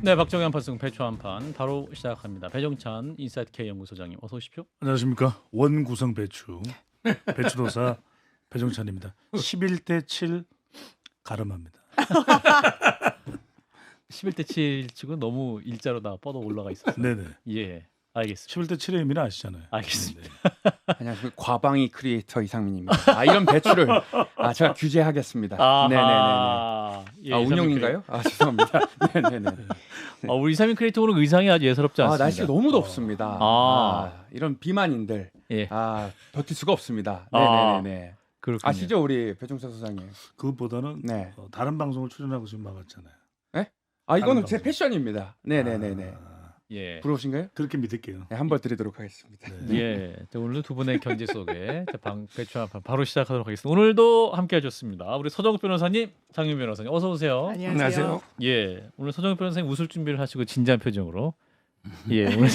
네, 박정희 한판승 배추 한판 바로 시작합니다. 배정찬 인사이트 K 연구소장님 어서 오십시오. 안녕하십니까. 원구성 배추 배추도사 배정찬입니다. 11대 7 가름합니다. 11대 7 치고 너무 일자로 다 뻗어 올라가 있어서. 네네. 예, 알겠습니다. 11대 7의 의미는 아시잖아요. 알겠습니다. 네. 안녕하십니까. 과방위 크리에이터 이상민입니다. 이런 배추를 제가 규제하겠습니다. 네네네. 예, 운영인가요? 죄송합니다. 네네네. 우리 이상민 크리에이터는 의상이 아주 예사롭지 않습니다. 날씨가 너무 덥습니다. 이런 비만인들 예. 버틸 수가 없습니다. 네네네. 그렇군요. 아시죠 우리 배종찬 소장님? 그것보다는 네. 다른 방송을 출연하고 지금 나갔잖아요. 네? 이거는 다른 제 방송. 패션입니다. 네네네네. 예. 부러우신가요? 그렇게 믿을게요. 네, 한번 드리도록 하겠습니다. 네. 예, 자, 오늘 두 분의 견제 속에 배추 한판 바로 시작하도록 하겠습니다. 오늘도 함께 해줬습니다. 우리 서정욱 변호사님, 장윤 변호사님 어서 오세요. 안녕하세요. 예, 오늘 서정욱 변호사님 웃을 준비를 하시고 진지한 표정으로. 예, 오늘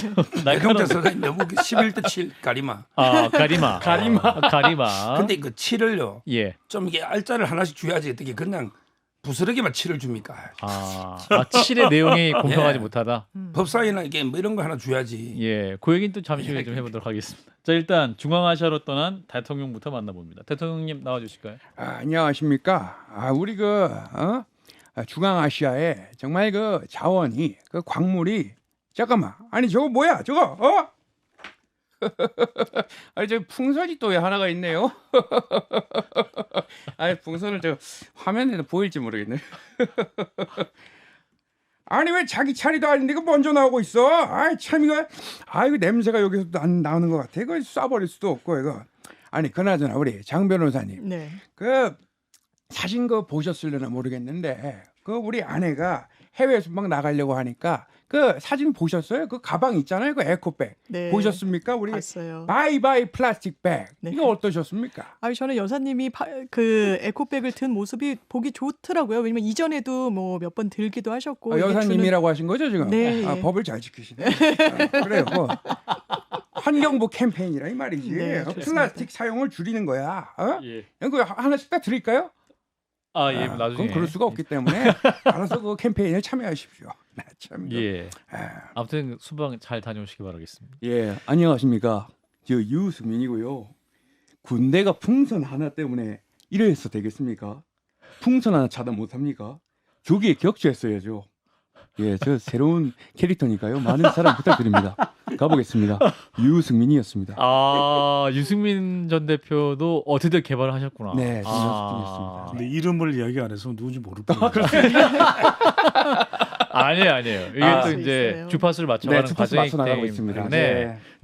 배종찬 선생님 너무 11대 7 가리마. 가리마. 근데 그 7을요. 예. 좀 이게 알짜를 하나씩 줘야지 어떻게 그냥 부스러기만 7을 줍니까? 7의 내용이 공평하지 예. 못하다. 법사위나 이게 뭐 이런 거 하나 줘야지. 예, 그 얘기는 또 잠시 후에 좀 해보도록 하겠습니다. 자, 일단 중앙아시아로 떠난 대통령부터 만나봅니다. 대통령님 나와주실까요? 안녕하십니까. 우리 중앙아시아에 정말 그 자원이 그 광물이 잠깐만. 아니 저거 뭐야? 저거 아니 저 풍선이 또 왜 하나가 있네요. 풍선을 저 화면에도 보일지 모르겠네. 아니 왜 자기 차례도 아닌데 그 먼저 나오고 있어? 참 이거 이거 냄새가 여기서 나오는 것 같아. 이거 쏴버릴 수도 없고 이거. 아니 그나저나 우리 장 변호사님. 네. 그 사진 그 보셨을려나 모르겠는데 그 우리 아내가 해외 순방 나가려고 하니까 그 사진 보셨어요? 그 가방 있잖아요, 그 에코백. 네. 보셨습니까? 우리 봤어요. 바이바이 플라스틱 백. 네. 이거 어떠셨습니까? 저는 여사님이 그 에코백을 든 모습이 보기 좋더라고요. 왜냐면 이전에도 뭐 몇 번 들기도 하셨고. 이게 여사님이라고 하신 거죠 지금? 네. 법을 잘 지키시네. 그래요. 환경부 캠페인이라 이 말이지. 네, 좋습니다. 플라스틱 사용을 줄이는 거야. 예. 이거 하나씩 다 드릴까요? 예, 나중에. 그럼 그럴 수가 없기 때문에 알아서 그 캠페인에 참여하십시오. 참. 예. 아무튼 수방 잘 다녀오시기 바라겠습니다. 예, 안녕하십니까. 저 유승민이고요. 군대가 풍선 하나 때문에 이래서 되겠습니까? 풍선 하나 차단 못합니까? 조기에 격추했어야죠. 예, 저 새로운 캐릭터니까요. 많은 사랑 부탁드립니다. 가보겠습니다. 유승민이었습니다. 유승민 전 대표도 드디어 개발을 하셨구나. 네, 연습중이었습니다. 근데 이름을 이야기 안 해서 누군지 모를 뿐이에요. 아니에요. 이게 또 이제 있어요. 주파수를 맞춰가는 주파수 과정이기 맞춰 나가고 때문에 있습니다.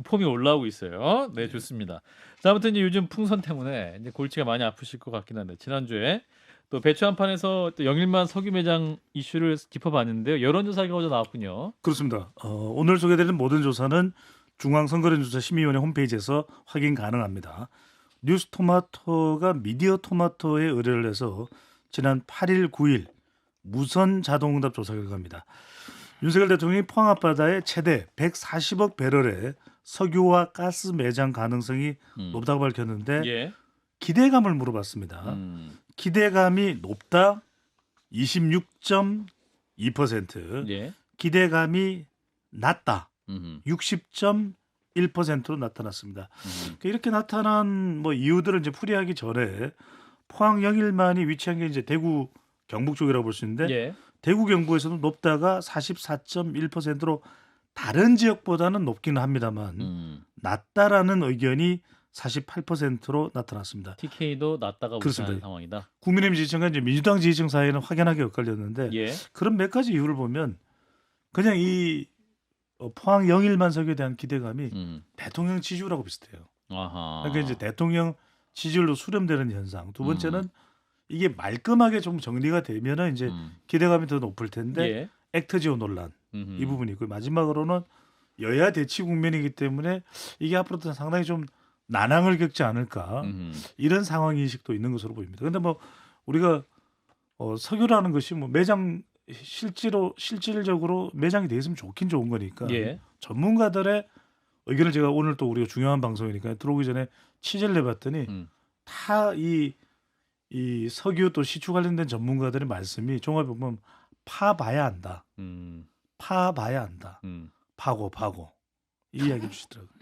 폼이 올라오고 있어요. 네, 좋습니다. 자, 아무튼 이제 요즘 풍선 때문에 이제 골치가 많이 아프실 것 같긴 한데 지난주에 또 배추 한판에서 또 영일만 석유 매장 이슈를 짚어봤는데요. 여론조사 결과가 나왔군요. 그렇습니다. 오늘 소개되는 모든 조사는 중앙선거론조사심의위원회 홈페이지에서 확인 가능합니다. 뉴스토마토가 미디어토마토에 의뢰를 해서 지난 8일, 9일 무선 자동응답 조사 결과입니다. 윤석열 대통령이 포항 앞바다에 최대 140억 배럴의 석유와 가스 매장 가능성이 높다고 밝혔는데 예. 기대감을 물어봤습니다. 기대감이 높다 26.2%, 예. 기대감이 낮다 음흠. 60.1%로 나타났습니다. 이렇게 나타난 이유들을 이제 풀이하기 전에 포항 영일만이 위치한 게 이제 대구 경북 쪽이라고 볼 수 있는데 예. 대구 경북에서도 높다가 44.1%로 다른 지역보다는 높기는 합니다만 낮다라는 의견이 48%로 나타났습니다. TK도 낮다가 그렇습니다. 우세한 상황이다. 국민의힘 지지층과 이제 민주당 지지층 사이에는 확연하게 엇갈렸는데 예. 그런 몇 가지 이유를 보면 그냥 이 포항 영일만 석유에 대한 기대감이 대통령 지지율하고 비슷해요. 아하. 그러니까 이제 대통령 지지율로 수렴되는 현상. 두 번째는 이게 말끔하게 좀 정리가 되면은 이제 기대감이 더 높을 텐데 예. 액트지오 논란 이 부분이 있고 마지막으로는 여야 대치 국면이기 때문에 이게 앞으로도 상당히 좀 난항을 겪지 않을까 이런 상황 인식도 있는 것으로 보입니다. 그런데 우리가 석유라는 것이 매장 실질적으로 매장이 돼 있으면 좋긴 좋은 거니까 예. 전문가들의 의견을 제가 오늘 또 우리가 중요한 방송이니까 들어오기 전에 취재를 해봤더니 다 이 석유 또 시추 관련된 전문가들의 말씀이 종합해 보면 파봐야 한다. 파봐야 안다. 음. 파고 이 이야기 주시더라고요.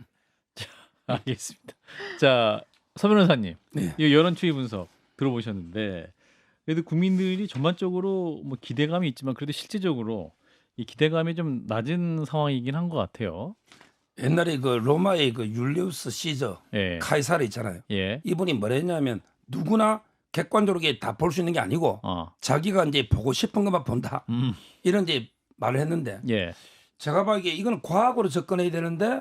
알겠습니다. 자, 서 변호사님, 네. 이 여론 추이 분석 들어보셨는데 그래도 국민들이 전반적으로 뭐 기대감이 있지만 그래도 실질적으로 이 기대감이 좀 낮은 상황이긴 한 것 같아요. 옛날에 그 로마의 그 율리우스 시저 예, 카이사르 있잖아요. 예, 이분이 뭐랬냐면 누구나 객관적으로 다 볼 수 있는 게 아니고 자기가 이제 보고 싶은 것만 본다. 이런 이제 말을 했는데 예, 제가 보기에 이건 과학으로 접근해야 되는데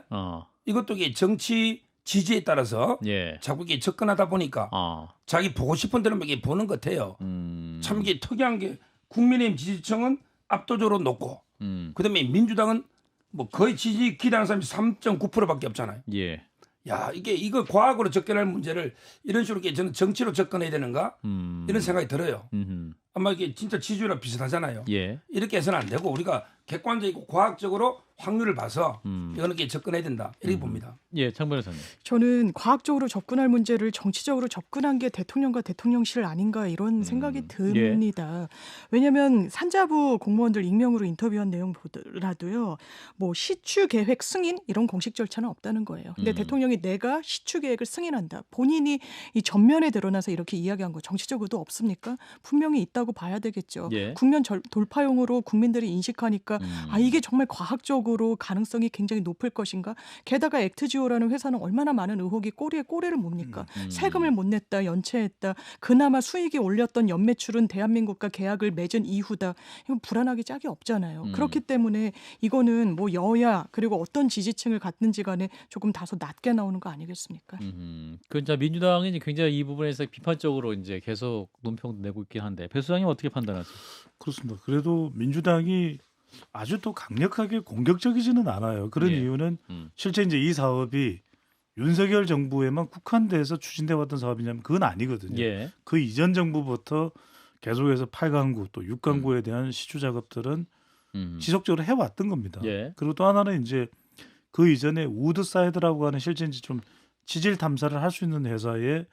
이것도 이게 정치 지지에 따라서 예, 자꾸 이게 접근하다 보니까 자기 보고 싶은 대로 이게 보는 것 같아요. 참 이게 특이한 게 국민의힘 지지층은 압도적으로 높고 그다음에 민주당은 뭐 거의 지지 기대하는 사람이 3.9%밖에 없잖아요. 예, 야 이거 과학으로 접근할 문제를 이런 식으로 이렇게 저는 정치로 접근해야 되는가 이런 생각이 들어요. 아마 이게 진짜 지지율이랑 비슷하잖아요. 예, 이렇게 해서는 안 되고 우리가 객관적이고 과학적으로 확률을 봐서 이거는 이렇게 접근해야 된다 이렇게 봅니다. 예, 장 변호사님. 저는 과학적으로 접근할 문제를 정치적으로 접근한 게 대통령과 대통령실 아닌가 이런 생각이 듭니다. 왜냐하면 산자부 공무원들 익명으로 인터뷰한 내용 보더라도요. 뭐 시추 계획 승인 이런 공식 절차는 없다는 거예요. 근데 대통령이 내가 시추 계획을 승인한다. 본인이 이 전면에 드러나서 이렇게 이야기한 거 정치적으로도 없습니까? 분명히 있다고 봐야 되겠죠. 예. 국면 돌파용으로 국민들이 인식하니까 아 이게 정말 과학적으로 가능성이 굉장히 높을 것인가? 게다가 액트지오라는 회사는 얼마나 많은 의혹이 꼬리에 꼬리를 뭡니까? 세금을 못 냈다, 연체했다. 그나마 수익이 올렸던 연매출은 대한민국과 계약을 맺은 이후다. 이건 불안하기 짝이 없잖아요. 그렇기 때문에 이거는 뭐 여야 그리고 어떤 지지층을 갖는지 간에 조금 다소 낮게 나오는 거 아니겠습니까? 그 이제 민주당이 이제 굉장히 이 부분에서 비판적으로 이제 계속 논평 내고 있긴 한데 배 수장님 어떻게 판단하세요? 그렇습니다. 그래도 민주당이 아주 또 강력하게 공격적이지는 않아요. 그런 예. 이유는 실제 이제 이 사업이 윤석열 정부에만 국한돼서 추진돼 왔던 사업이냐면 그건 아니거든요. 예, 그 이전 정부부터 계속해서 8강구 또 6강구에 대한 시추 작업들은 지속적으로 해왔던 겁니다. 예. 그리고 또 하나는 이제 그 이전에 우드사이드라고 하는 실제 이제 좀 지질 탐사를 할 수 있는 회사의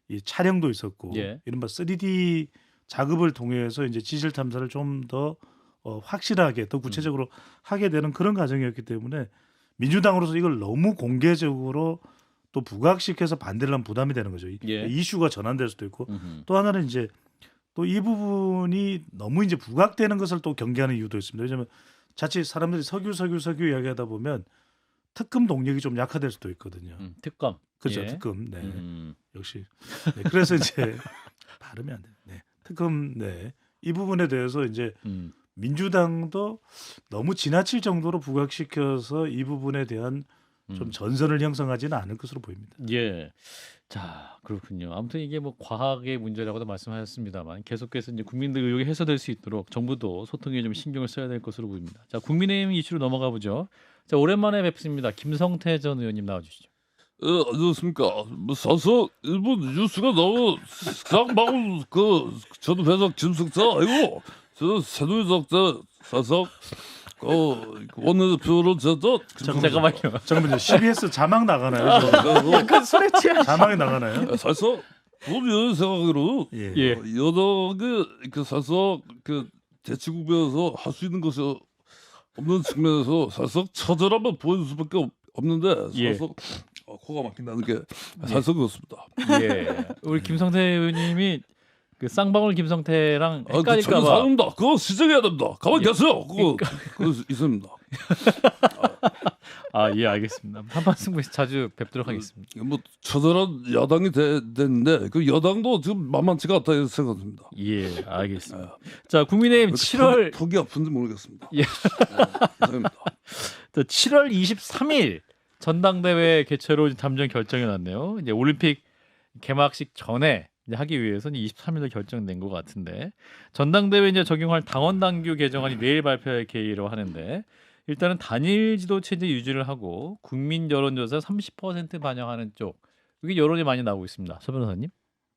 이 촬영도 있었고 예. 이른바 3D 작업을 통해서 이제 지질 탐사를 좀 더 확실하게 더 구체적으로 하게 되는 그런 과정이었기 때문에 민주당으로서 이걸 너무 공개적으로 또 부각시켜서 반대를 하면 부담이 되는 거죠. 예. 이슈가 전환될 수도 있고 또 하나는 이제 또 이 부분이 너무 이제 부각되는 것을 또 경계하는 이유도 있습니다. 왜냐하면 자칫 사람들이 석유 이야기하다 보면 특검 동력이 좀 약화될 수도 있거든요. 특검. 그렇죠, 예. 특검. 네, 역시. 네, 그래서 이제 발음이 안 돼. 네, 특검. 네, 이 부분에 대해서 이제 민주당도 너무 지나칠 정도로 부각시켜서 이 부분에 대한 좀 전선을 형성하지는 않을 것으로 보입니다. 예. 자, 그렇군요. 아무튼 이게 뭐 과학의 문제라고도 말씀하셨습니다만 계속해서 이제 국민들 의혹이 해소될 수 있도록 정부도 소통에 좀 신경을 써야 될 것으로 보입니다. 자, 국민의힘 이슈로 넘어가 보죠. 자, 오랜만에 뵙습니다. 김성태 전 의원님 나와주시죠. 안녕하십니까. 뭐 사서 일본 뉴스가 너무 쌍방울 저도 배석 김승태 아니고 저 새누리당 때 사석 원내대표로 제도 잠깐만요. 잠깐만요. CBS 자막 나가나요? 약간 술에 취한 자막이 나가나요? 사서 우리 생각으로 예. 예. 여당의 사석 대치국면에서 할 수 있는 것이 없는 측면에서 사석 처절함을 보여줄 수밖에 없는데 예. 사석 코가 막힌다는 게 사석 그렇습니다. 예. 우리 김성태 의원님이 그 쌍방울 김성태랑 전혀 헷갈릴까봐. 다릅니다. 그거 시정해야 됩니다. 가만히 계세요. 그거 있습니다. 아, 예, 알겠습니다. 한판 승부에서 자주 뵙도록 하겠습니다. 뭐 처절한 야당이 됐는데 그 여당도 지금 만만치가 않다 생각합니다. 예, 알겠습니다. 자, 국민의힘 7월 턱이 아픈지 모르겠습니다. 예. 이상입니다. 7월 23일 전당대회 개최로 잠정 결정이 났네요. 이제 올림픽 개막식 전에 이제 하기 위해서 23일로 결정된 것 같은데 전당대회 이제 적용할 당원 당규 개정안이 내일 발표할 계획이라고 하는데 일단은 단일 지도 체제 유지를 하고 국민 여론조사 30% 반영하는 쪽 이게 여론이 많이 나오고 있습니다. 서 변호사님?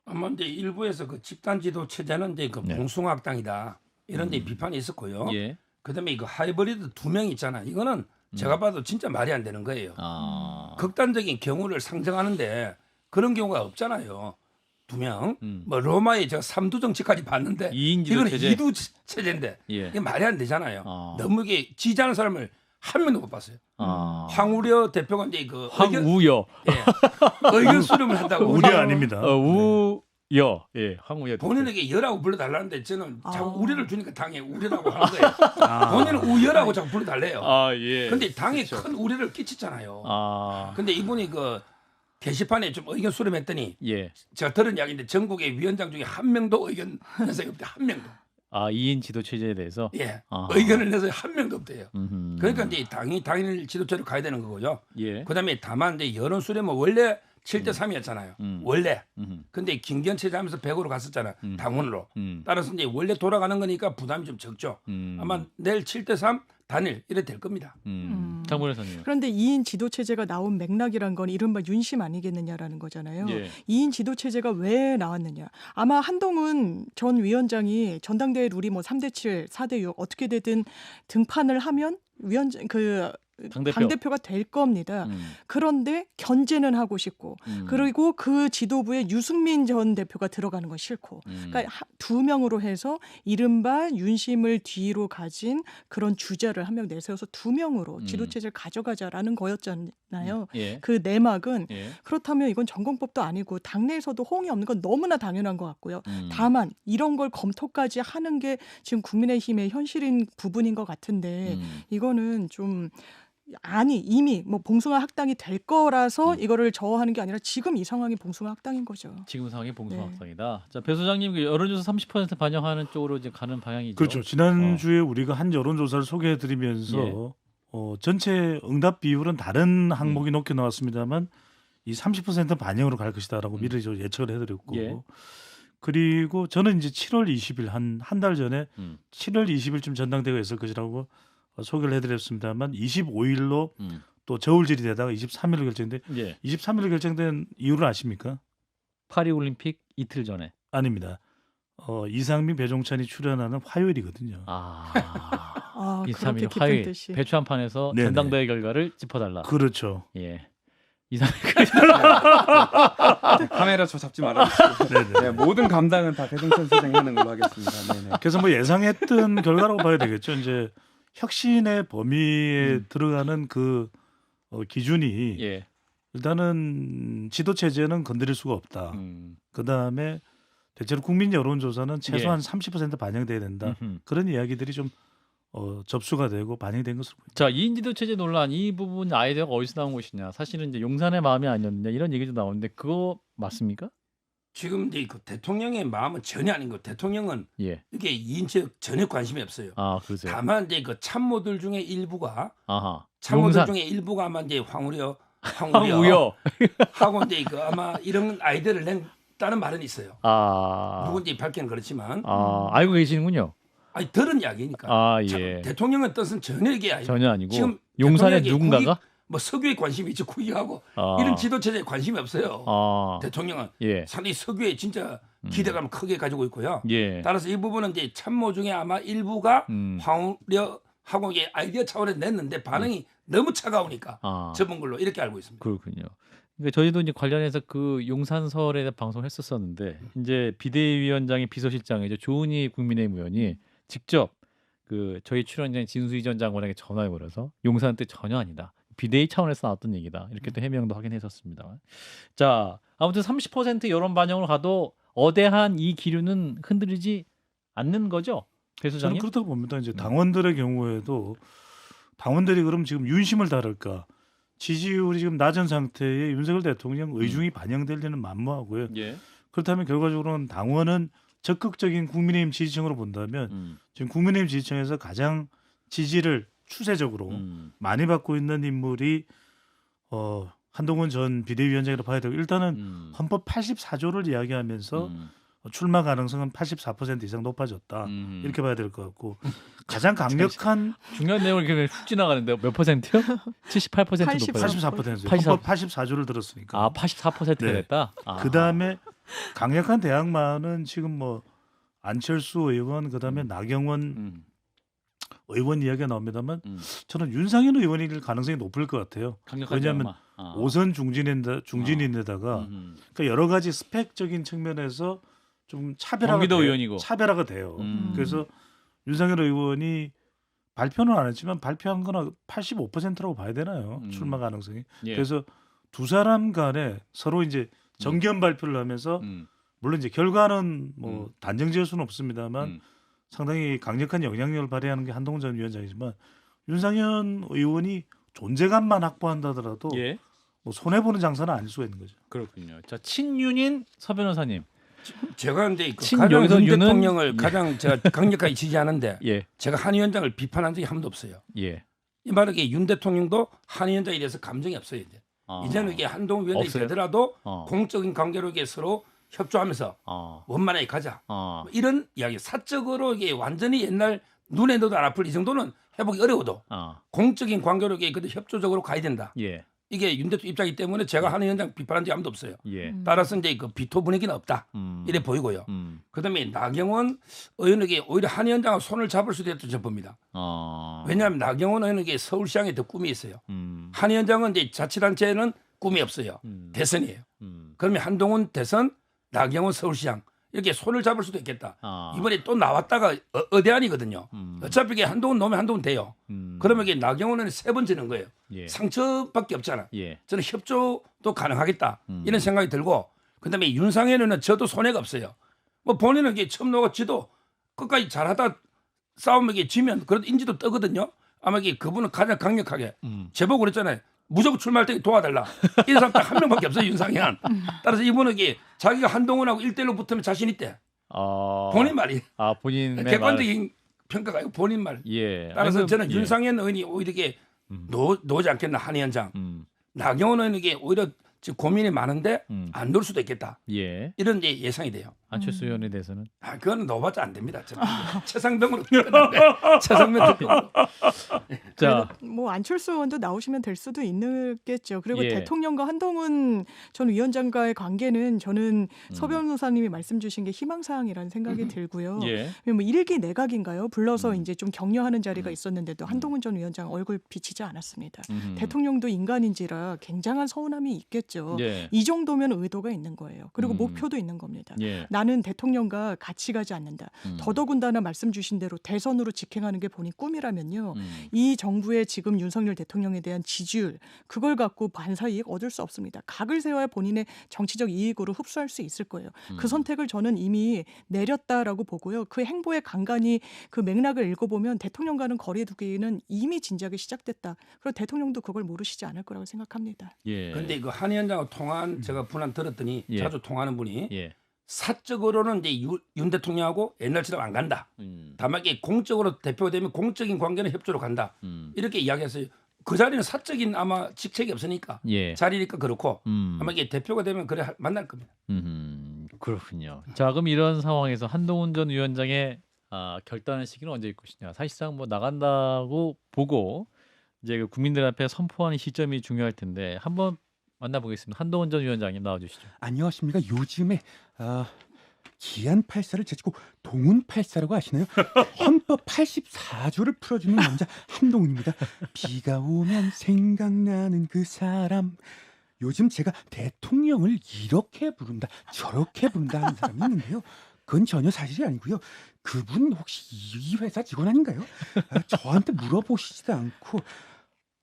아마 이제 일부에서 그 집단지도 체제는 이제 그 네. 봉숭아학당이다 이런 데 비판이 있었고요. 예. 그다음에 이거 하이브리드 2명 있잖아. 이거는 제가 봐도 진짜 말이 안 되는 거예요. 아. 극단적인 경우를 상정하는데 그런 경우가 없잖아요. 2명, 뭐 로마의 저 3두 정치까지 봤는데 2인 지도 이거는 체제. 2두 체제인데 예. 이게 말이 안 되잖아요. 아. 너무 이게 지지하는 사람을 한 명도 못 봤어요. 아. 황우려 대표가 이제 그 황우여. 의견 수렴을 한다고 우려 아닙니다. 우여. 예. 황우여. 본인에게 여라고 불러달라는데 저는 자꾸 아. 우려를 주니까 당에 우려라고 하는 거예요. 본인은 우여라고 자꾸 불러달래요. 아, 예. 근데 당에 큰 우려를 끼쳤잖아요. 아. 근데 이분이 그 게시판에 좀 의견 수렴했더니 예. 제가 들은 이야기인데 전국의 위원장 중에 한 명도 의견 내서 없대. 한 명도. 아, 2인 지도 체제에 대해서. 예. 아. 의견을 내서 한 명도 없대요. 음흠. 그러니까 이제 당이 당일 지도체로 가야 되는 거고요. 예. 그다음에 다만 이제 여론 수렴은 원래 7대 3이었잖아요. 원래. 근데 김기현 체제 하면서 100으로 갔었잖아. 당원으로. 따라서 이제 원래 돌아가는 거니까 부담이 좀 적죠. 아마 내일 7대 3 단일 이래 될 겁니다. 장본혜 선생님. 그런데 2인 지도 체제가 나온 맥락이란 건 이른바 윤심 아니겠느냐라는 거잖아요. 예. 2인 지도 체제가 왜 나왔느냐? 아마 한동훈 전 위원장이 전당대회 룰이 뭐 3대 7, 4대 6 어떻게 되든 등판을 하면 위원장 당대표가 될 겁니다. 그런데 견제는 하고 싶고 그리고 그 지도부에 유승민 전 대표가 들어가는 건 싫고 그러니까 2명으로 해서 이른바 윤심을 뒤로 가진 그런 주자를 한 명 내세워서 2명으로 지도체제를 가져가자라는 거였잖아요. 예. 그 내막은 예. 그렇다면 이건 전공법도 아니고 당내에서도 호응이 없는 건 너무나 당연한 것 같고요. 다만 이런 걸 검토까지 하는 게 지금 국민의힘의 현실인 부분인 것 같은데 이거는 좀 이미 뭐 봉숭아 학당이 될 거라서 이거를 저하는 게 아니라 지금 이 상황이 봉숭아 학당인 거죠. 지금 상황이 봉숭아 네. 학당이다. 자, 배 소장님 그 여론조사 30% 반영하는 쪽으로 이제 가는 방향이죠. 그렇죠. 지난주에 우리가 한 여론조사를 소개해드리면서 전체 응답 비율은 다른 항목이 높게 나왔습니다만 이 30% 반영으로 갈 것이다라고 미리 저 예측을 해드렸고 예. 그리고 저는 이제 7월 20일 한 달 전에 7월 20일쯤 전당대회가 있을 것이라고 소개를 해드렸습니다만 25일로 또 저울질이 되다가 23일로 결정돼. 예. 23일로 결정된 이유를 아십니까? 파리 올림픽 이틀 전에. 아닙니다. 이상민, 배종찬이 출연하는 화요일이거든요. 아, 23일 그렇게 깊은 화요일 뜻이. 배추한판에서 네네. 전당대회 결과를 짚어달라. 그렇죠. 예. 23일 카메라 저 잡지 말아주시고 네네. 네, 모든 감당은 다 배종찬 소장이 하는 걸로 하겠습니다. 네네. 그래서 뭐 예상했던 결과라고 봐야 되겠죠. 이제 혁신의 범위에 들어가는 그 기준이 예. 일단은 지도 체제는 건드릴 수가 없다. 그 다음에 대체로 국민 여론조사는 최소한 30% 반영돼야 된다. 그런 이야기들이 좀 접수가 되고 반영된 것으로 보입니다. 자, 2인 지도 체제 논란 이 부분 아이디어가 어디서 나온 것이냐? 사실은 이제 용산의 마음이 아니었느냐 이런 얘기도 나오는데 그거 맞습니까? 지금 이제 그 대통령의 마음은 전혀 아닌 거. 대통령은 예. 이게 이인체 전혀 관심이 없어요. 아, 그러세요. 다만 이제 그 참모들 중에 일부가 아하. 참모들 용산. 중에 일부가 아마 이제 황우려 황우여. 하고 이제 그 아마 이런 아이디어를 낸다는 말은 있어요. 아. 누군지 밝히는 그렇지만 알고 계시는군요. 아니 들은 이야기니까. 아, 참, 예. 대통령의 뜻은 전혀 이게 아니고 전혀 아니고 지금 용산의 대통령에게 누군가가 뭐 석유에 관심이 있지 국익하고 아. 이런 지도체제에 관심이 없어요. 아. 대통령은 예. 상당히 석유에 진짜 기대감을 크게 가지고 있고요. 예. 따라서 이 부분은 이제 참모 중에 아마 일부가 황우려하고 이게 아이디어 차원에서 냈는데 반응이 너무 차가우니까 아. 접은 걸로 이렇게 알고 있습니다. 그렇군요. 그러니까 저희도 이제 관련해서 그 용산설에 대한 방송을 했었었는데 이제 비대위원장의 비서실장이죠 조은희 국민의힘 의원이 직접 그 저희 출연자인 진수희 전 장관에게 전화해 버려서 용산 뜻 전혀 아니다. 비대위 차원에서 나왔던 얘기다. 이렇게 또 해명도 하긴 했었습니다. 자, 아무튼 30% 여론 반영으로 가도 어대한 이 기류는 흔들리지 않는 거죠, 배 저는 소장님? 그렇다고 봅니다. 이제 당원들의 경우에도 당원들이 그럼 지금 윤심을 다룰까? 지지율이 지금 낮은 상태에 윤석열 대통령 의중이 반영될 리는 만무하고요. 예. 그렇다면 결과적으로는 당원은 적극적인 국민의힘 지지층으로 본다면 지금 국민의힘 지지층에서 가장 지지를 추세적으로 많이 받고 있는 인물이 한동훈 전 비대위원장이라고 봐야 되고 일단은 헌법 84조를 이야기하면서 출마 가능성은 84% 이상 높아졌다. 이렇게 봐야 될 것 같고 가장 강력한 중요한 내용을 이렇게 훅 지나가는데 몇 퍼센트요? 78% 높아요. 84%예요. 84. 헌법 84조를 들었으니까. 아, 84%가 네. 됐다. 아. 그다음에 강력한 대항마는 지금 뭐 안철수 의원 그다음에 나경원 의원 이야기가 나옵니다만 저는 윤상현 의원일 가능성이 높을 것 같아요. 왜냐하면 오선 중진인데다가 그러니까 여러 가지 스펙적인 측면에서 좀 경기도 의원이고 차별화가 돼요. 그래서 윤상현 의원이 발표는 안 했지만 발표한 거나 85%라고 봐야 되나요? 출마 가능성이. 예. 그래서 두 사람 간에 서로 이제 정견 발표를 하면서 물론 이제 결과는 뭐 단정지을 수는 없습니다만 상당히 강력한 영향력을 발휘하는 게 한동훈 전 위원장이지만 윤상현 의원이 존재감만 확보한다더라도 예. 뭐 손해 보는 장사는 아닐 수가 있는 거죠. 그렇군요. 자, 친윤인 서 변호사님. 제가 근데 친 가장 여기서 윤 윤은- 대통령을 가장 제가 강력하게 지지하는데 예. 제가 한 위원장을 비판한 적이 한 번도 없어요. 예. 이 말은 윤 대통령도 한 위원장에 대해서 감정이 없어요. 이제. 이제는 이게 한동훈 위원장이 없어요? 되더라도 어. 공적인 관계로 이게 서로 협조하면서 원만하게 가자. 뭐 이런 이야기. 사적으로 이게 완전히 옛날 눈에 넣어도 안 아플 이 정도는 회복이 어려워도 공적인 관계로 이게 그래도 협조적으로 가야 된다. 예. 이게 윤 대통령 입장이기 때문에 제가 한 위원장 비판한 적이 아무도 없어요. 예. 따라서 이제 그 비토 분위기는 없다. 이래 보이고요. 그다음에 나경원 의원에게 오히려 한 위원장과 손을 잡을 수도 있다고 저는 봅니다. 왜냐하면 나경원 의원에게 서울시장에 더 꿈이 있어요. 한 위원장은 이제 자치단체에는 꿈이 없어요. 대선이에요. 그러면 한동훈 대선, 나경원 서울시장 이렇게 손을 잡을 수도 있겠다. 이번에 또 나왔다가 어대안이거든요. 어차피 이게 한동훈 놓으면 한동훈 돼요. 그러면 이게 나경원은 3번 지는 거예요. 예. 상처밖에 없잖아. 예. 저는 협조도 가능하겠다 이런 생각이 들고 그다음에 윤상현은 저도 손해가 없어요. 뭐 본인은 이게 처음 나왔지도 끝까지 잘하다 싸우면 이게 지면 그래도 인지도 뜨거든요. 아마 이게 그분은 가장 강력하게 제보고 그랬잖아요. 무조건 출마할 때 도와달라. 이 사람 딱 한 명밖에 없어요. 윤상현. 따라서 이분은 이게 자기가 한동훈하고 1대1로 붙으면 자신 있대. 본인 말이. 본인의 객관적인 평가가 아니고 본인 말. 예. 따라서 아니, 저는 예. 윤상현 의원이 오히려 이게 놓지 않겠나 한 위원장. 나경원 의원에게 오히려 지금 고민이 많은데 안 놓을 수도 있겠다. 예. 이런 이제 예상이 돼요. 안철수 의원에 대해서는 그거는 넣어봤자 안 됩니다. 최상병으로 최상병 듣고. 자, 뭐 안철수 의원도 나오시면 될 수도 있겠죠. 그리고 예. 대통령과 한동훈 전 위원장과의 관계는 저는 서 변호사님이 말씀 주신 게 희망사항이라는 생각이 들고요. 예. 뭐 1기 내각인가요? 불러서 이제 좀 격려하는 자리가 있었는데도 한동훈 전 위원장 얼굴 비치지 않았습니다. 대통령도 인간인지라 굉장한 서운함이 있겠죠. 예. 이 정도면 의도가 있는 거예요. 그리고 목표도 있는 겁니다. 예. 나는 대통령과 같이 가지 않는다. 더더군다나 말씀 주신 대로 대선으로 직행하는 게 본인 꿈이라면요. 이 정부의 지금 윤석열 대통령에 대한 지지율 그걸 갖고 반사 이익 얻을 수 없습니다. 각을 세워야 본인의 정치적 이익으로 흡수할 수 있을 거예요. 그 선택을 저는 이미 내렸다라고 보고요. 그 행보의 간간히 그 맥락을 읽어보면 대통령과는 거리 두기는 이미 진작에 시작됐다. 그리고 대통령도 그걸 모르시지 않을 거라고 생각합니다. 예. 그런데 그 한 위원장하고 통화한 제가 분한 들었더니 예. 자주 통화하는 분이 예. 사적으로는 이제 윤 대통령하고 옛날처럼 안 간다. 다만 이게 공적으로 대표되면 공적인 관계는 협조로 간다. 이렇게 이야기했어요. 그 자리는 사적인 아마 직책이 없으니까 예. 자리니까 그렇고 아마 이게 대표가 되면 그래 만날 겁니다. 그렇군요. 자, 그럼 이런 상황에서 한동훈 전 위원장의 결단의 시기는 언제일 것이냐. 사실상 뭐 나간다고 보고 이제 그 국민들 앞에 선포하는 시점이 중요할 텐데 한번 만나보겠습니다. 한동훈 전 위원장님 나와주시죠. 안녕하십니까. 요즘에 기안 8사를 제치고 동훈 8사라고 아시나요? 헌법 84조를 풀어주는 남자 한동훈입니다. 비가 오면 생각나는 그 사람. 요즘 제가 대통령을 이렇게 부른다 저렇게 부른다 하는 사람이 있는데요. 그건 전혀 사실이 아니고요. 그분 혹시 이 회사 직원 아닌가요? 저한테 물어보시지도 않고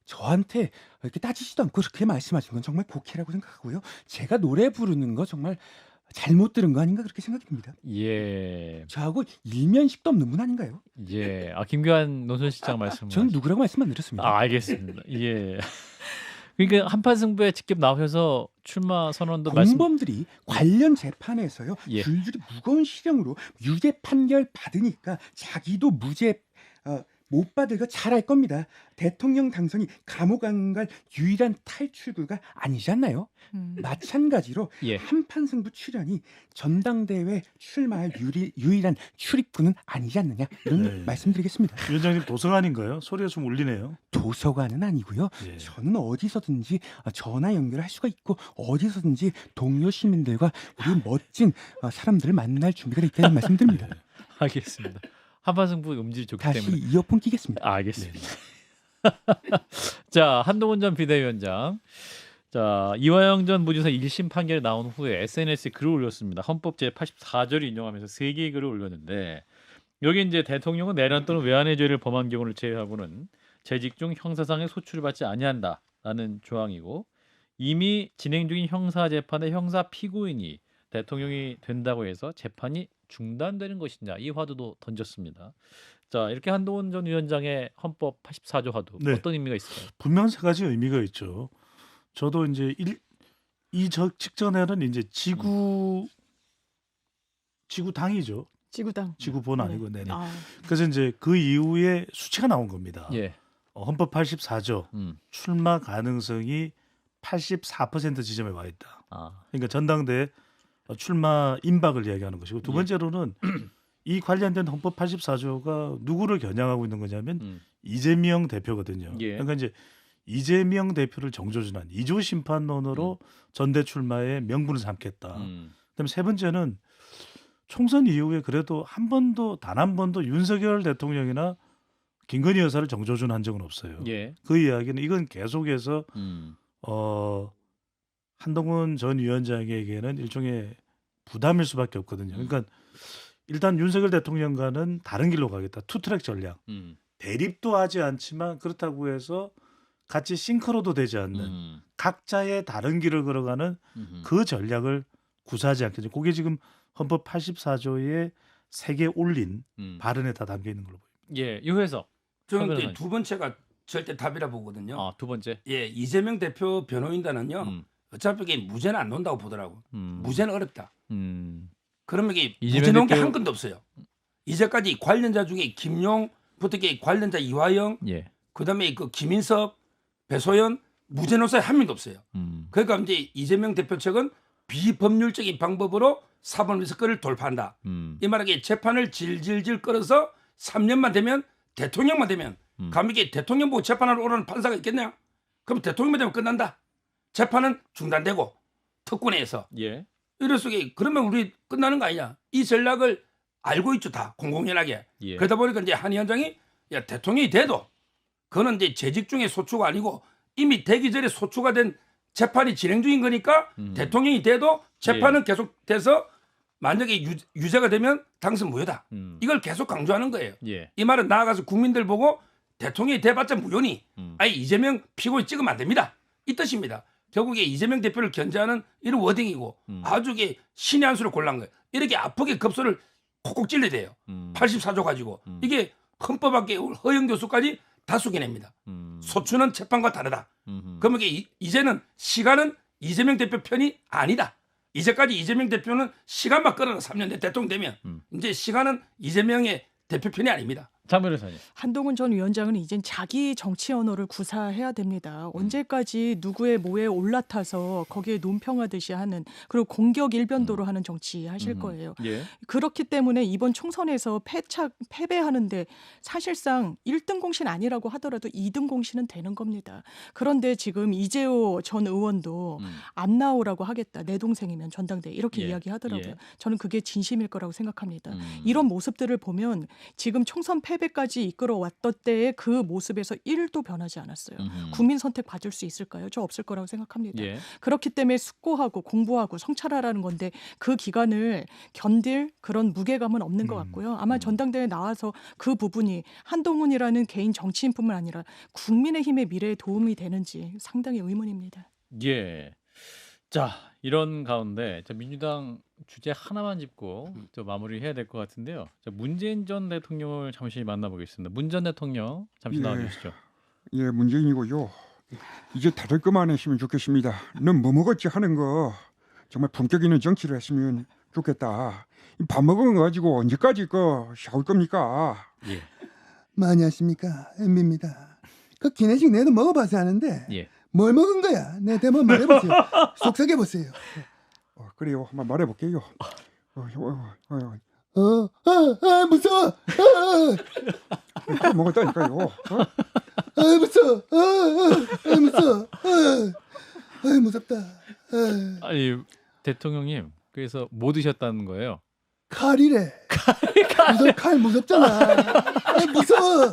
저한테 이렇게 따지지도 않고 그렇게 말씀하시는 건 정말 곡해라고 생각하고요. 제가 노래 부르는 거 정말 잘못 들은 거 아닌가 그렇게 생각이 듭니다. 예. 저하고 일면식도 없는 분 아닌가요? 예. 김교환 노선실장 말씀. 저는 누구라고 말씀 안 드렸습니다. 알겠습니다. 예. 그러니까 한판 승부에 직접 나오셔서 출마 선언도 공범들이 관련 재판에서요. 예. 줄줄이 무거운 실형으로 유죄 판결 받으니까 자기도 무죄 못 받을 거 잘 알 겁니다. 대통령 당선이 감옥 안 갈 유일한 탈출구가 아니지 않나요? 마찬가지로 예. 한판 승부 출연이 전당대회 출마할 유일한 출입구는 아니지 않느냐 이런 네. 말씀드리겠습니다. 위원장님 도서관인가요? 소리가 좀 울리네요. 도서관은 아니고요. 예. 저는 어디서든지 전화 연결할 수가 있고 어디서든지 동료 시민들과 우리 멋진 사람들을 만날 준비가 돼 있다는 말씀드립니다. 알겠습니다. 한판 승부 음질이 좋기 다시 때문에. 이어폰 끼겠습니다. 알겠습니다. 자, 한동훈 전 비대위원장. 자, 이화영 전 무죄사 1심 판결이 나온 후에 SNS에 글을 올렸습니다. 헌법 제84조를 인용하면서 3개의 글을 올렸는데 여기 이제 대통령은 내란 또는 외환의 죄를 범한 경우를 제외하고는 재직 중 형사상의 소출을 받지 아니한다라는 조항이고 이미 진행 중인 형사 재판의 형사 피고인이 대통령이 된다고 해서 재판이 중단되는 것이냐 이 화두도 던졌습니다. 자, 이렇게 한동훈 전 위원장의 헌법 84조 화두 네. 어떤 의미가 있을까요? 분명 세 가지 의미가 있죠. 저도 이제 저 직전에는 이제 지구당이죠. 지구당. 지구본 아니고 네네. 아, 그래서 이제 그 이후에 수치가 나온 겁니다. 예. 헌법 84조 출마 가능성이 84% 지점에 와 있다. 아. 그러니까 전당대회 출마 임박을 이야기하는 것이고 두 번째로는 이 관련된 헌법 84조가 누구를 겨냥하고 있는 거냐면 이재명 대표거든요. 예. 그러니까 이제 이재명 대표를 정조준한 이조 심판론으로 전대 출마의 명분을 삼겠다. 그다음에 세 번째는 총선 이후에 그래도 단 한 번도 윤석열 대통령이나 김건희 여사를 정조준한 적은 없어요. 예. 그 이야기는 이건 계속해서 한동훈 전 위원장에게는 일종의 부담일 수밖에 없거든요. 그러니까 일단 윤석열 대통령과는 다른 길로 가겠다. 투트랙 전략. 대립도 하지 않지만 그렇다고 해서 같이 싱크로도 되지 않는 각자의 다른 길을 걸어가는 그 전략을 구사하지 않겠죠. 그게 지금 헌법 84조에 3개 올린 발언에 다 담겨 있는 걸로 보입니다. 예, 유해석. 저는 이제 두 번째가 절대 답이라 보거든요. 아, 두 번째. 예, 이재명 대표 변호인단은요. 어차피 이게 무죄는 안 논다고 보더라고. 무죄는 어렵다. 그러면 이게 무죄 논 게 한 건도 없어요. 이제까지 관련자 중에 김용부터 관련자 이화영, 예. 그다음에 그 김인석, 배소연 무죄 논 사람 한 명도 없어요. 그러니까 이제 이재명 대표 측은 비법률적인 방법으로 사법리스크를 돌파한다. 이 말하기 재판을 질질질 끌어서 3년만 되면 대통령만 되면 그럼 이게 대통령 보고 재판하러 오라는 판사가 있겠냐? 그럼 대통령만 되면 끝난다. 재판은 중단되고 특권에서 예. 이럴 속에 그러면 우리 끝나는 거 아니냐? 이 전략을 알고 있죠 다 공공연하게. 예. 그러다 보니까 이제 한 위원장이 야 대통령이 돼도 그거는 이제 재직 중에 소추가 아니고 이미 되기 전에 소추가 된 재판이 진행 중인 거니까 대통령이 돼도 재판은 계속돼서 만약에 유죄가 되면 당선 무효다. 이걸 계속 강조하는 거예요. 예. 이 말은 나아가서 국민들 보고 대통령이 돼봤자 무효니 아니 이재명 피고인 찍으면 안 됩니다. 이 뜻입니다. 결국에 이재명 대표를 견제하는 이런 워딩이고 아주 이게 신의 한 수를 골란 거예요. 이렇게 아프게 급소를 콕콕 찔러야 돼요. 84조 가지고 이게 헌법학계 허영 교수까지 다 숙여냅니다. 소추는 재판과 다르다. 그러면 이게 이제는 시간은 이재명 대표 편이 아니다. 이제까지 이재명 대표는 시간만 끌어라 3년 내 대통령 되면 이제 시간은 이재명의 대표 편이 아닙니다. 장 변호사님. 한동훈 전 위원장은 이젠 자기 정치 언어를 구사해야 됩니다. 언제까지 누구의 뭐에 올라타서 거기에 논평하듯이 하는 그리고 공격 일변도로 하는 정치 하실 거예요. 예. 그렇기 때문에 이번 총선에서 패배하는데 사실상 1등 공신 아니라고 하더라도 2등 공신은 되는 겁니다. 그런데 지금 이재호 전 의원도 안 나오라고 하겠다. 내 동생이면 전당대회 이렇게 예. 이야기하더라고요. 예. 저는 그게 진심일 거라고 생각합니다. 이런 모습들을 보면 지금 총선 패배까지 이끌어왔던 때의 그 모습에서 1도 변하지 않았어요. 국민 선택 받을 수 있을까요? 저 없을 거라고 생각합니다. 예. 그렇기 때문에 숙고하고 공부하고 성찰하라는 건데 그 기간을 견딜 그런 무게감은 없는 것 같고요. 아마 전당대회에 나와서 그 부분이 한동훈이라는 개인 정치인뿐만 아니라 국민의힘의 미래에 도움이 되는지 상당히 의문입니다. 예. 자, 이런 가운데 민주당 주제 하나만 짚고 저 마무리해야 될 것 같은데요. 자, 문재인 전 대통령을 잠시 만나보겠습니다. 문 전 대통령 잠시 예. 나와주시죠. 예, 문재인이고요. 이제 다들 그만하시면 좋겠습니다. 넌 뭐 먹었지 하는 거 정말 품격 있는 정치를 했으면 좋겠다. 밥 먹은 거 가지고 언제까지 샤울 겁니까? 예. 많이 하십니까? 엠비입니다. 그 기내식 내도 먹어봐서 아는데 예. 뭘 먹은 거야? 내 대만 말해보세요. 속삭여보세요. 그래요, 한번 말해볼게요. 무서워. 먹었다니까요. 무서워. 무서워. 무섭다. 아니 대통령님 그래서 뭐 드셨다는 거예요? 칼이래. 칼 무섭잖아. 아, 무서워.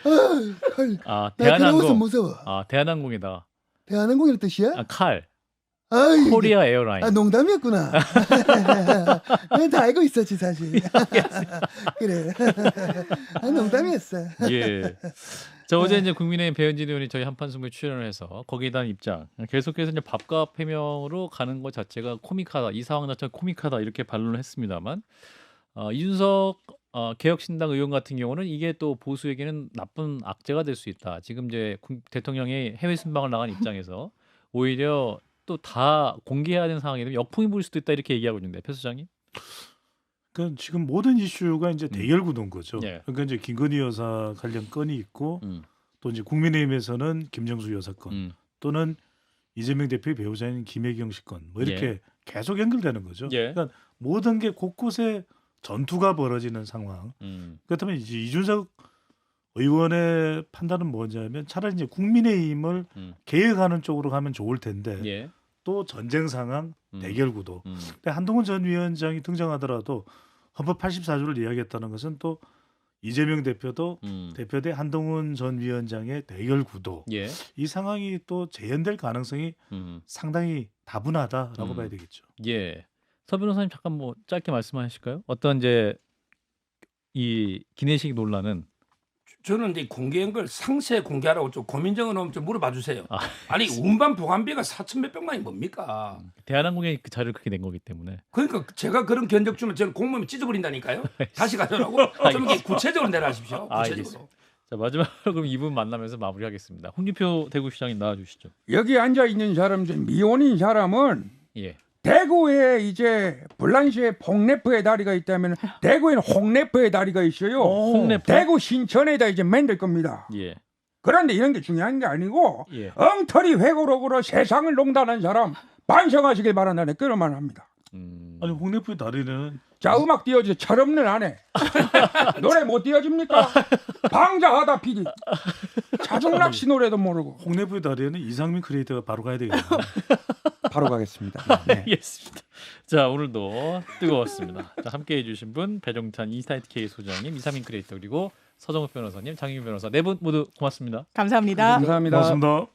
아, 칼. 아, 나 배워서 대한항공. 무서워. 아, 대한항공이다. 대한항공이란 뜻이야? 아, 칼. 아이, 코리아 에어라인. 아, 농담이었구나. 난 다 알고 있었지 사실. 그래. 아, 농담이었어. 예. 자, 어제 이제 국민의힘 배현진 의원이 저희 한판 승부에 출연을 해서 거기에 대한 입장 계속해서 이제 밥과 폐명으로 가는 것 자체가 코믹하다, 이 상황 자체가 코믹하다 이렇게 반론을 했습니다만 이준석 개혁신당 의원 같은 경우는 이게 또 보수에게는 나쁜 악재가 될 수 있다. 지금 이제 대통령이 해외 순방을 나간 입장에서 오히려 또 다 공개해야 되는 상황이 되면 역풍이 불 수도 있다 이렇게 얘기하고 있는데 표 소장님. 그러니까 지금 모든 이슈가 이제 대결 구도인 거죠. 예. 그러니까 이제 김건희 여사 관련 건이 있고 또 이제 국민의힘에서는 김정수 여사 건 또는 이재명 대표의 배우자인 김혜경 씨 건 뭐 이렇게 예. 계속 연결되는 거죠. 예. 그러니까 모든 게 곳곳에 전투가 벌어지는 상황. 그렇다면 이제 이준석 의원의 판단은 뭐냐면 차라리 이제 국민의힘을 개혁하는 쪽으로 가면 좋을 텐데 예. 또 전쟁 상황, 대결 구도. 음. 근데 한동훈 전 위원장이 등장하더라도 헌법 84조를 이야기했다는 것은 또 이재명 대표도 대표대 한동훈 전 위원장의 대결 구도. 예. 이 상황이 또 재현될 가능성이 상당히 다분하다라고 봐야 되겠죠. 예. 서 변호사님 잠깐 뭐 짧게 말씀하실까요? 어떤 이제 이 기내식 논란은 저는 이제 공개한 걸 상세 공개하라고 좀 고민정은 오면 좀 물어봐 주세요. 아, 아니 운반 보관비가 4천 몇백만이 뭡니까? 대한항공이 그 자료를 그렇게 낸 거기 때문에 그러니까 제가 그런 견적 주면 저는 공무원이 찢어버린다니까요. 다시 가져라고. 좀 이게 구체적으로 내려하십시오. 구체적으로. 알겠습니다. 자, 마지막으로 그럼 이분 만나면서 마무리하겠습니다. 홍준표 대구시장님 나와주시죠. 여기 앉아 있는 사람 중 미혼인 사람은 예. 대구에 이제 불란시에 폭래퍼의 다리가 있다면 대구에는 홍래퍼의 다리가 있어요. 홍래퍼? 대구 신천에다 이제 만들 겁니다. 예. 그런데 이런 게 중요한 게 아니고 예. 엉터리 회고록으로 세상을 농단한 사람 반성하시길 바란다네 그런 말 합니다. 아니 홍래프의 다리는 자 음악 띄워주세요. 철없는 아내 노래 못 띄워줍니까? 방자하다 PD 자중락시 노래도 모르고 홍래프의 다리에는 이상민 크리에이터가 바로 가야 되겠네요. 바로 가겠습니다. 네. 알겠습니다. 자, 오늘도 뜨거웠습니다. 자, 함께해 주신 분 배종찬 인사이트 K 소장님, 이상민 크리에이터 그리고 서정욱 변호사님, 장윤 변호사 네 분 모두 고맙습니다. 감사합니다. 감사합니다. 고맙습니다.